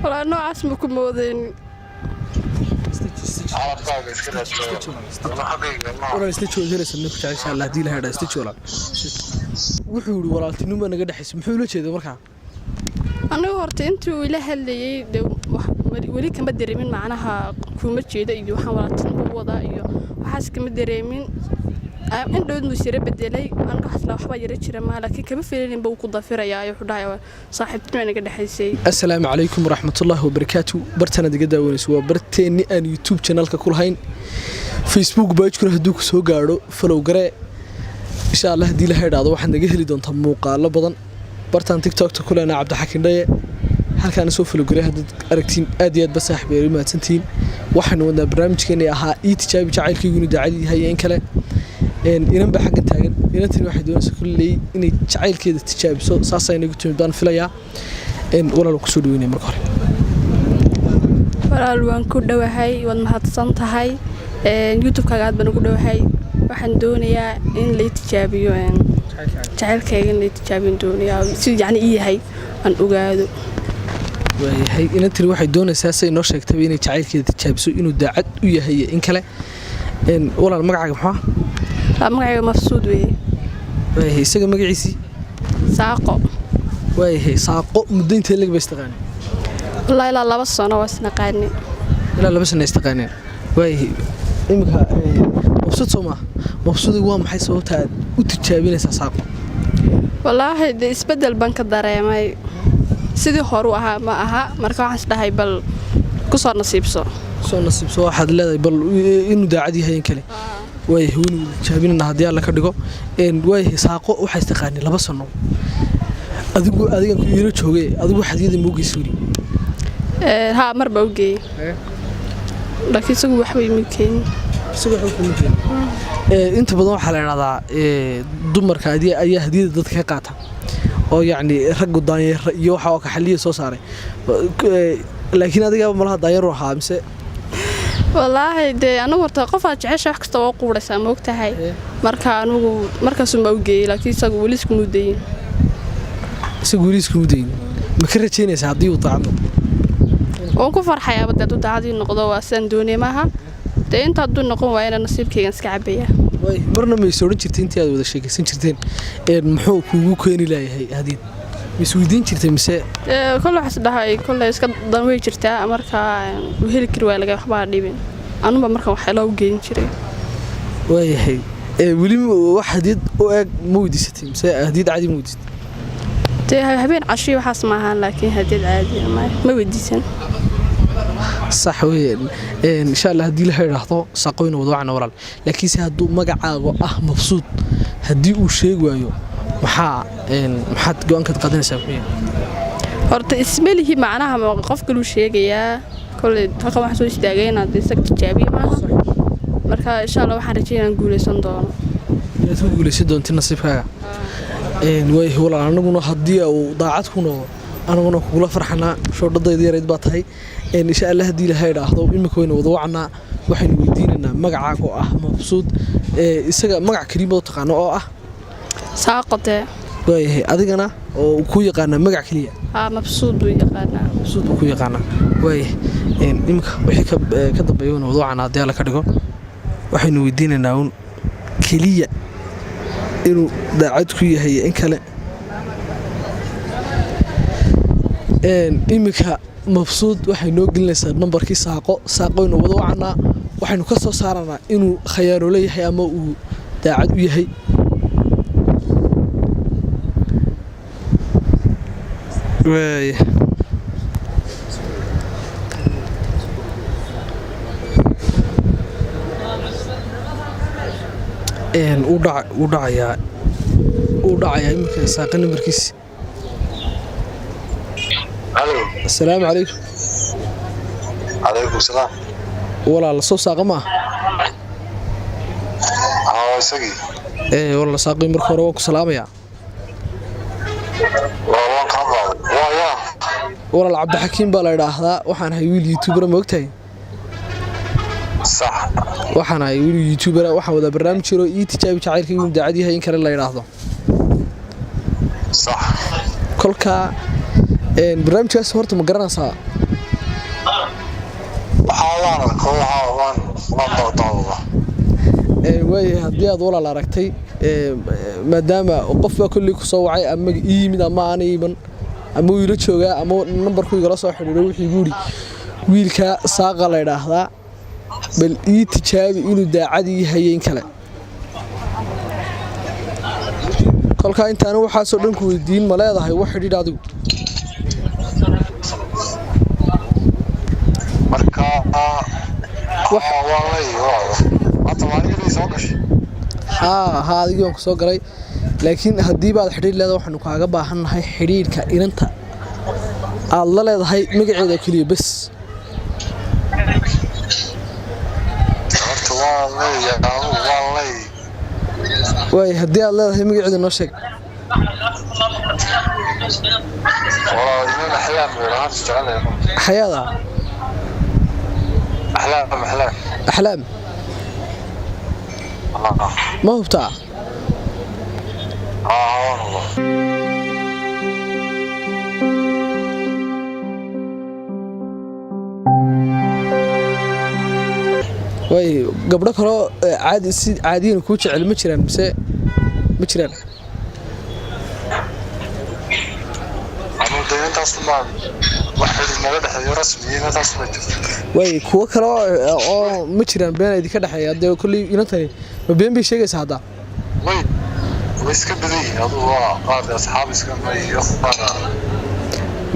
والله نوعاس ما كنت مودين ولا استجوا جلس إنك تعيش على هدي لهذا استجوا لا وحول ولا تنوم أنا قاعد أحس محول كذا مركع أنا هرت أنت ولا هاللي ولي كم بدريمين معناها كومة كذا يجوا حوالات وضع يجوا وحاس كم بدريمين إن دود مشتري بدلي أنا قحط لو حبا يرتشر ما لكن كم فيلين بوق ضفير يا يحدايا صاحبتنا أنا قاعد أحسي. السلام عليكم ورحمة الله وبركاته. برتنا دقيقة ونسوا برتني أن يوتيوب channel ككل هين فيسبوك بايج كله هدوك سو قارو فلو قرأ إن شاء الله هدي له هذا واحد نجيه اللي دون تموقع الله بدن برتنا تيك توك تقول أنا عبد الحكيم ده هل كان سوف فلو قرأ هدد أركتين أديات بس أحبي ما تنتين واحد ونا برنامج كني أها إيتجاب جعل كيقولوا دعالي هاي إنكله إنن بحق تاجن إنن تري واحد وناس كل اللي إني جعل كده تجاب صاصة إني قلت مبان فيليا إن ولا لو كسودويني مركوري ولا لو كده وهاي والمحط صنت هاي يوتيوب كقعد بنقول وهاي واحد دنيا إن اللي تجابيو إن جعل كده اللي تجابين دنيا يعني إيه هاي أن أقعدو وهي إنن تري واحد دون أساسا إنه شيء كتبي إني جعل كده تجاب سو إنه دعت ويا هي إن كله إن ولا المقعد محا مقعد مفسود وهي سجى مقعيسي ساقو وهي ساقو مدين تلك بيستغاني والله لا بس أنا واسنقاني لا بس إنه يستغاني وهي إمك مبسوط سوما مبسوط يوم حيث صوتها وتجابين ساقو والله ده إسبدل بنك الدراية ما سيدي خروها ما أها مركو حسده هاي بل كسر نصيب سو واحد لا بل إنه ده عادي هاي كله وهي هو جابين إن هدي الله كدقو إن وهي ساقو وحيستقاني لا بس إنه أديك كيلو شوقي أديك حديد موجي سوري ها مر بوجي لكن سووا حبي ممكن أنت بدون حالة هذا دمر كهدي أي هدية ضد كقطع أو يعني رجع داير يوحى وكحلية صاري لكن هذا قبل مرة داير روحها مس والله ده أنا ورتقفة عيش أحكي توقع رسا موقتها هاي مركز موجي لكن سقوا ليش كمودين ما كرتيني سعدي وطعمه وكفر حياة بدأت تعدي النقطة وأسن دوني معها ده أنت هتدون نقوم وين نصيب كينس كعبية مرنا ما يسولن شرتين تياد ولا شيء كسين شرتين محوك وكوني لا هي هذه مسويدين شرتين مساء كل واحد هاي كل يسكت ضمي شرتها أمريكا وهي الكروة اللي جاي ديبين أنا بأمريكا وحلا وجين شري وهي ولي واحد يد مودي ستي مساء هديد عادي مودي هبين عشري وحاس معها لكن هديد عادي ما وديسن صح وين إن شاء الله هدي له راحته ساقوين وضوعنا ورال لكن سهدو مقعاقو مبسوط هدي وشيء وايو محا جوان كنت قادين سامحين horta ismalihi macnaha qofka uu sheegaya kulli halka wax soo istaagayna dadka tijaabiye maaha marka insha Allah waxaan rajaynayaa guuleysan doono inaad ku guuleysan doonto nasiibkaaga way wala anaguna hadii uu daacad ku noqdo anaguna kula farxana shoodadayda yareed baa tahay insha Allah hadii la hayraahdo imika weyn wada wacna waxaan weydiinanaa magacaaga oo mabsuud isaga magac kaliya oo taqaan oo saaqade way adigana oo ku yaqaan magac kaliya مبسوط ويقانا مبسوط ويقانا واي إمك وحكي كذبيون وضوعنا ديالك كدقو وحين ويدينا ناون كلية إنه داعتك هي إنك لا إمك مبسوط وحين نقول لسه نمبر كي ساقون وضوعنا وحين كسر صارنا إنه خياروا لي هي أما داعت ويهي واي ودعيا يمكن ساقنا مركز السلام عليكم عليكم السلام والله لصو ساقه ما سقي والله ساقي مركو روك سلاميا والله عبد الحكيم بلا يراهدا waxaan hay wiil youtuber ma ogtahay صح waxaan hay wiil youtuber waxa wada barnaamij jiro tijaab jacaylka inuu daacad yahay in kale la yiraahdo صح kolka barnaamijkaas horta ma garanaysaa waayahay haddii aad walaal aragtay maadaama qof baa kolley ku soo wacay ama ii yimid ama aan iiman ama uu ila joogaa ama nambarku igala soo xidhiidho wuxuu igu yidhi wiilka saaqa la idhaahdaa bal ii tijaabi inuu daacadii yahay in kale kolkaa intaana waxaasoo dhan ku weydiin ma leedahay wax xidhiidh adigu marka haa adigii waan ku soo galay laakiin haddii baad xidhiidh leedahay waxaanu kaaga baahannahay xidhiidhka inanta aad la leedahay magaceeda keliya bas waay haddii aad leedahay magaceeda noo sheeg xayaada أحلام ما هو بتاع واي قبل كلو عاديين كوتش على مجران بس مجران way kuwa kale oo ma jiraan been ay ka dhaxeeyay hadda kulli inantay ma been bay sheegaysaa hadda way iska badiyay adu waa qaar asxaab iska mayo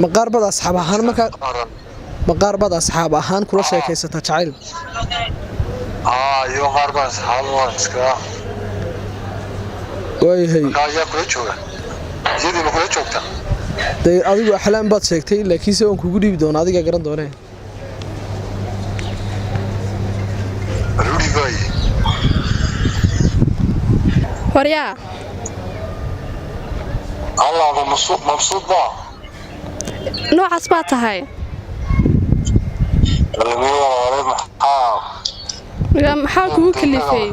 ma qaar bad asxaab ahaan marka ma qaar bad asxaab ahaan kula sheekaysata jacayl iyo qaar bad asxaab waa iska way hay yaa kula jooga jidii ma kula joogta day adigu axlaan baad sheegtay laakiin se aan kugu dhiibi doona adiga garan doonee waryaa Allah mabsuud baa noocaas baa tahay maxaa kugu kalifay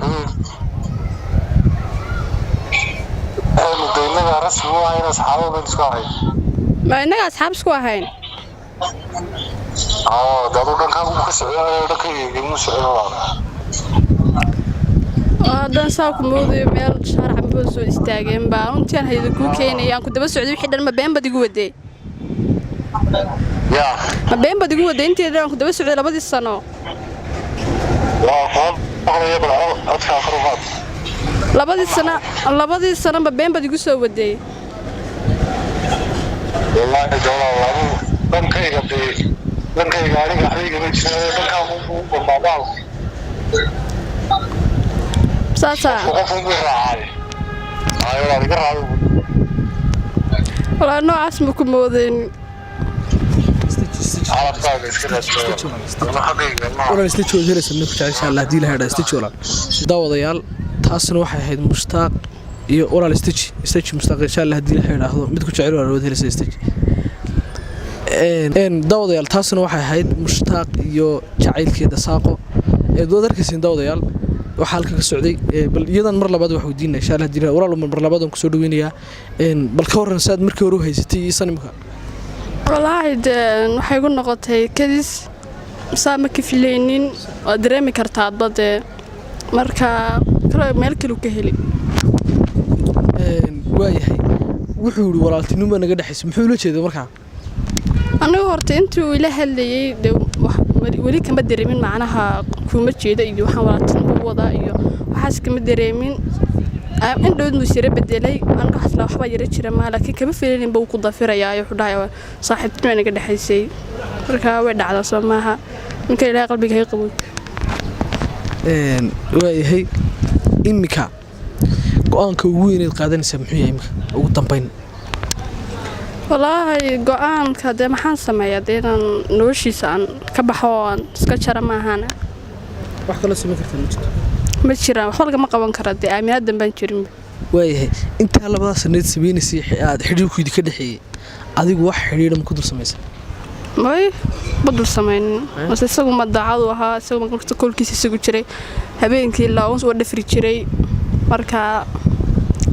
deegaanka rasmi waa in asxaabada isku ahayn ma inaga asxaab isku ahayn dadu dhanka ka socdaa dhankayga mu socdaa dan saa ku moodayo meel sharac ma soo istaageen baa runtii hay'ad ku keenayaan ku daba socday wixii dhan ma been bad igu waday ma been bad igu waday intii dhan ku daba socday 2 sano labadii sano ba been bad igu soo waday wallahi dawlad dhankayga aniga xiriga ma jiro dhanka uu baabaa sasa wala noocaas ma ku moodeen wala istijool helaysan ku jecesha Allah hadii la heedo istijool daawadayaal taasna waxay ahayd mushtaaq iyo walaal istij mushtaaq insha Allah hadii la heedo mid ku jecel walaal wada helaysan istij daawadayaal taasna waxay ahayd mushtaaq iyo jacaylkeeda saaqo dood arkaysan daawadayaal waxa halka ka socday bal iyadan mar labaad wax weydiinaa insha Allah hadii walaal mar labaad ku soo dhaweynaya bal ka waran saad markii hore haysatay sanimka wallahi waxay ugu noqotay kadis saama ka filaynin oo dareemi kartaa bade marka kale meel kale ka heli waayahay wuxuu yiri walaaltinimo naga dhaxaysa muxuu la jeedo marka anigu horta intuu ila hadlayay wali kama dareemin macnaha kuma jeedo iyo waxaan walaaltinimo wada iyo waxaas kama dareemin in dhow inuu sire bedelay aniga xasla waxba yara jira ma laakiin kama filaynin buu ku dafirayaa wuxuu dhahay saaxiibtinimo naga dhaxaysay marka way dhacdaa Soomaha ninka Ilaahay qalbiga hay qabow waayahay imika go'aanka ugu weyn ee qaadanaysa muxuu yahay imika ugu dambeyn wallahi go'aanka de maxaan sameeyaa deedan noloshiisa aan ka baxo aan iska jara ma ahaan wax kale sameyn kartaa ma jiraan wax walba ma qaban kara de aaminad damban jirin waayahay inta labada sanayd sameynaysi aad xiriirkooda ka dhaxeeyay adigu wax xiriir ma ku dul sameeyay may badul sameyn wasa isagu ma daacad ahaa isagu markaa koolkiisa isagu jiray habeenkii la oo soo dhafri jiray marka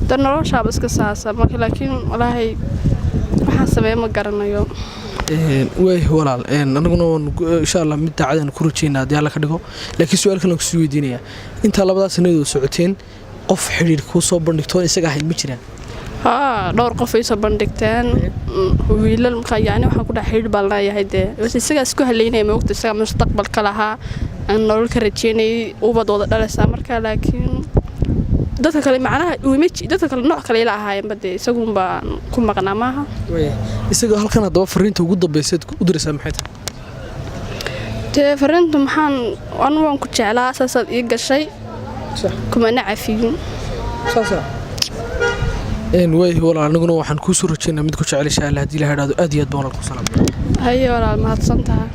dan nolosha iska saasa marka laakiin wallahi waxaan sameeyo ma garanayo way walaal anaguna insha Allah mid daacadaan ku rajeynaa hadii alla ka dhigo laakiin su'aal kale aan ku weydiinaya inta labadaas sanadood socoteen qof xiriir ku soo bandhigto isaga ahayd ma jiraan dhowr qof ay soo bandhigteen wiilal markaa yani waxaan ku dhaxay xiriir baan leeyahay dee isaga isku haleynay ma ogta isaga mustaqbalka lahaa aan nolol ka rajeynay ubadooda dhalaysa markaa laakiin dadka kale macnaha dadka kale nooc kale ila ahaayeen badee isagu baan ku maqnaa maaha isaga halkan hadaba fariinta ugu dambeysay u diraysaa maxay tahay tee fariinta maxaan waan ku jeclaa asaasad ii gashay kuma nacafiin saasa way walaal anaguna waxaan ku soo rajeynaa mid ku jecel insha Allah hadii la hadaado aad iyo aad baan ku salaam hayo walaal mahadsantahay